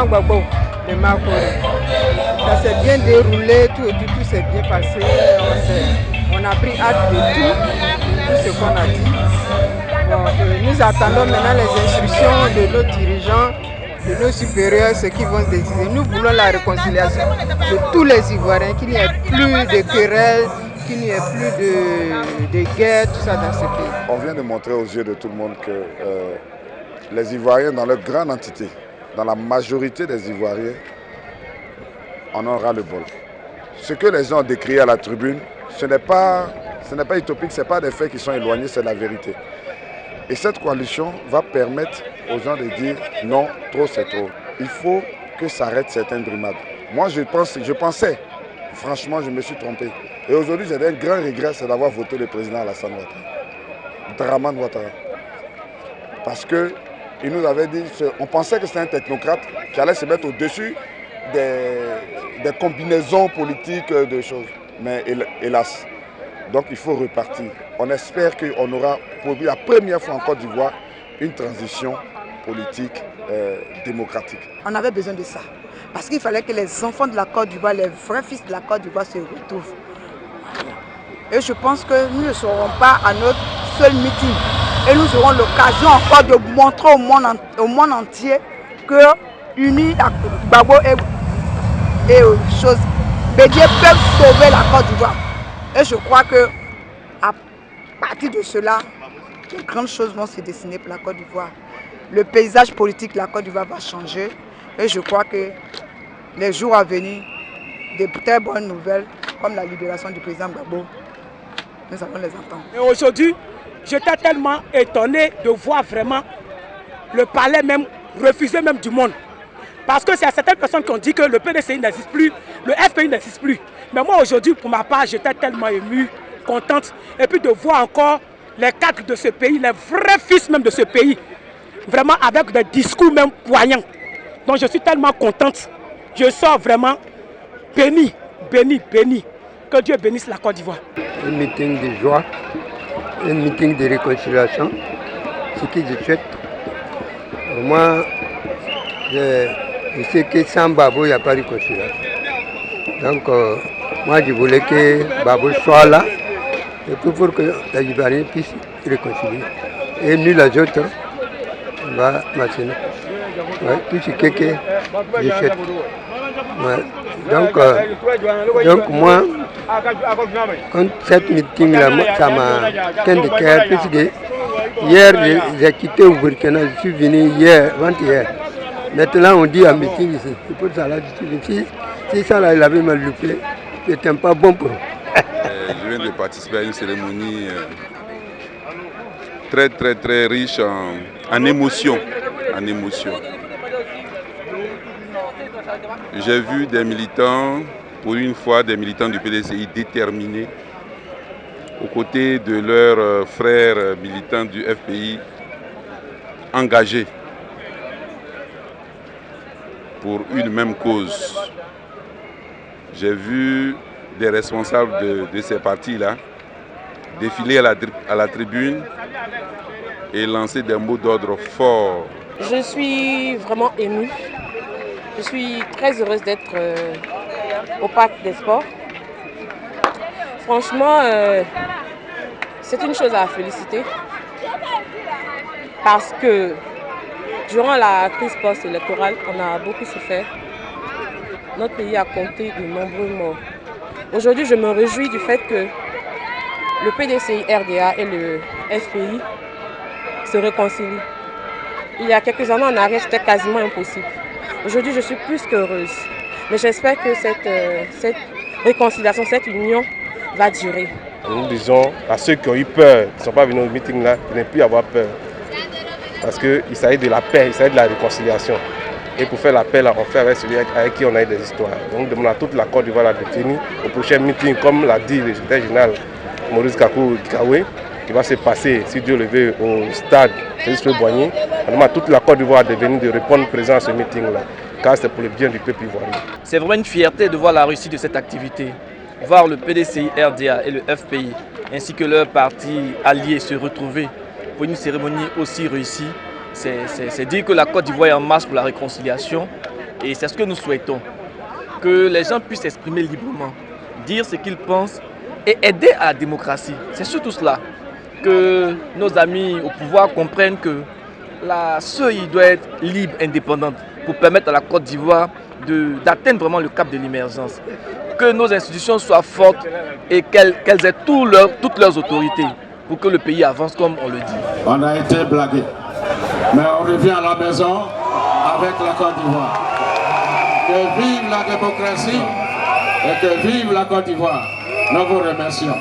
Gbagbo de Makoro. Ça s'est bien déroulé, tout s'est bien passé. On a pris acte de tout ce qu'on a dit. Bon, nous attendons maintenant les instructions de nos dirigeants, de nos supérieurs, ce qu'ils vont décider. Nous voulons la réconciliation de tous les Ivoiriens, qu'il n'y ait plus de querelles, qu'il n'y ait plus de guerre, tout ça dans ce pays. On vient de montrer aux yeux de tout le monde que les Ivoiriens, dans leur grande entité, dans la majorité des Ivoiriens, on aura le bol. Ce que les gens ont décrit à la tribune, ce n'est pas utopique, ce n'est pas des faits qui sont éloignés, c'est la vérité. Et cette coalition va permettre aux gens de dire non, trop c'est trop. Il faut que s'arrête certaines brimades. Moi je pensais, franchement je me suis trompé. Et aujourd'hui j'ai un grand regret, c'est d'avoir voté le président Alassane Ouattara, Dramane Ouattara. Parce qu'il nous avait dit, on pensait que c'était un technocrate qui allait se mettre au-dessus des combinaisons politiques de choses. Mais hélas, donc il faut repartir. On espère qu'on aura pour la première fois en Côte d'Ivoire une transition politique démocratique. On avait besoin de ça. Parce qu'il fallait que les enfants de la Côte d'Ivoire, les vrais fils de la Côte d'Ivoire se retrouvent. Et je pense que nous ne serons pas à notre seul meeting. Et nous aurons l'occasion encore de montrer au monde entier que unis à Gbagbo et choses, Bédié peuvent sauver la Côte d'Ivoire. Et je crois que à partir de cela, de grandes choses vont se dessiner pour la Côte d'Ivoire. Le paysage politique de la Côte d'Ivoire va changer. Et je crois que les jours à venir, de très bonnes nouvelles, comme la libération du président Gbagbo, nous allons les entendre. Et aujourd'hui, j'étais tellement étonné de voir vraiment le palais même refusé même du monde. Parce que c'est certaines personnes qui ont dit que le PDCI n'existe plus, le FPI n'existe plus. Mais moi aujourd'hui, pour ma part, j'étais tellement ému, contente. Et puis de voir encore les cadres de ce pays, les vrais fils même de ce pays, vraiment avec des discours même poignants. Donc je suis tellement contente. Je sors vraiment béni, béni, béni. Que Dieu bénisse la Côte d'Ivoire. Un meeting de joie, un meeting de réconciliation, ce que je souhaite. Moi, je sais que sans Babo, il n'y a pas de réconciliation. Donc, moi, je voulais que Babo soit là, et pour que les Ivoiriens puissent réconcilier. Et nous, les autres, on va m'assurer. Ouais, tout ce que je souhaite. Ouais. Donc moi, quand cette meeting-là, ça m'a teint de cœur, puisque hier, j'ai quitté au Burkina, je suis venu hier, avant-hier. Maintenant, on dit un meeting ici. C'est pour ça là, je suis venu. Si ça là, il avait mal loupé, c'était pas bon pour moi. Je viens de participer à une cérémonie très très très riche en émotions. J'ai vu des militants, pour une fois des militants du PDCI déterminés, aux côtés de leurs frères militants du FPI, engagés pour une même cause. J'ai vu des responsables de ces partis-là défiler à la tribune et lancer des mots d'ordre forts. Je suis vraiment émue. Je suis très heureuse d'être au Parc des Sports. Franchement, c'est une chose à féliciter parce que durant la crise post-électorale, on a beaucoup souffert. Notre pays a compté de nombreux morts. Aujourd'hui, je me réjouis du fait que le PDCI RDA et le FPI se réconcilient. Il y a quelques années en arrière, c'était quasiment impossible. Aujourd'hui, je suis plus qu'heureuse. Mais j'espère que cette réconciliation, cette union va durer. Nous disons à ceux qui ont eu peur, qui ne sont pas venus au meeting là, de ne plus avoir peur. Parce qu'il s'agit de la paix, il s'agit de la réconciliation. Et pour faire la paix, là, on fait avec celui avec qui on a eu des histoires. Donc nous demandons à toute la Côte d'Ivoire de tenir au prochain meeting, comme l'a dit le secrétaire général Maurice Kakou Kaoué, qui va se passer, si Dieu le veut, au stade Félix-Le-Boigny. On demande à toute la Côte d'Ivoire de venir, de répondre présent à ce meeting-là, car c'est pour le bien du peuple ivoirien. C'est vraiment une fierté de voir la réussite de cette activité. Voir le PDCI RDA et le FPI, ainsi que leurs partis alliés se retrouver pour une cérémonie aussi réussie. C'est dire que la Côte d'Ivoire est en marche pour la réconciliation Et c'est ce que nous souhaitons, que les gens puissent s'exprimer librement, dire ce qu'ils pensent et aider à la démocratie. C'est surtout cela, que nos amis au pouvoir comprennent que la CEI doit être libre, indépendante, pour permettre à la Côte d'Ivoire d'atteindre vraiment le cap de l'émergence. Que nos institutions soient fortes et qu'elles aient toutes leurs autorités pour que le pays avance comme on le dit. On a été blagué, mais on revient à la maison avec la Côte d'Ivoire. Que vive la démocratie et que vive la Côte d'Ivoire. Nous vous remercions.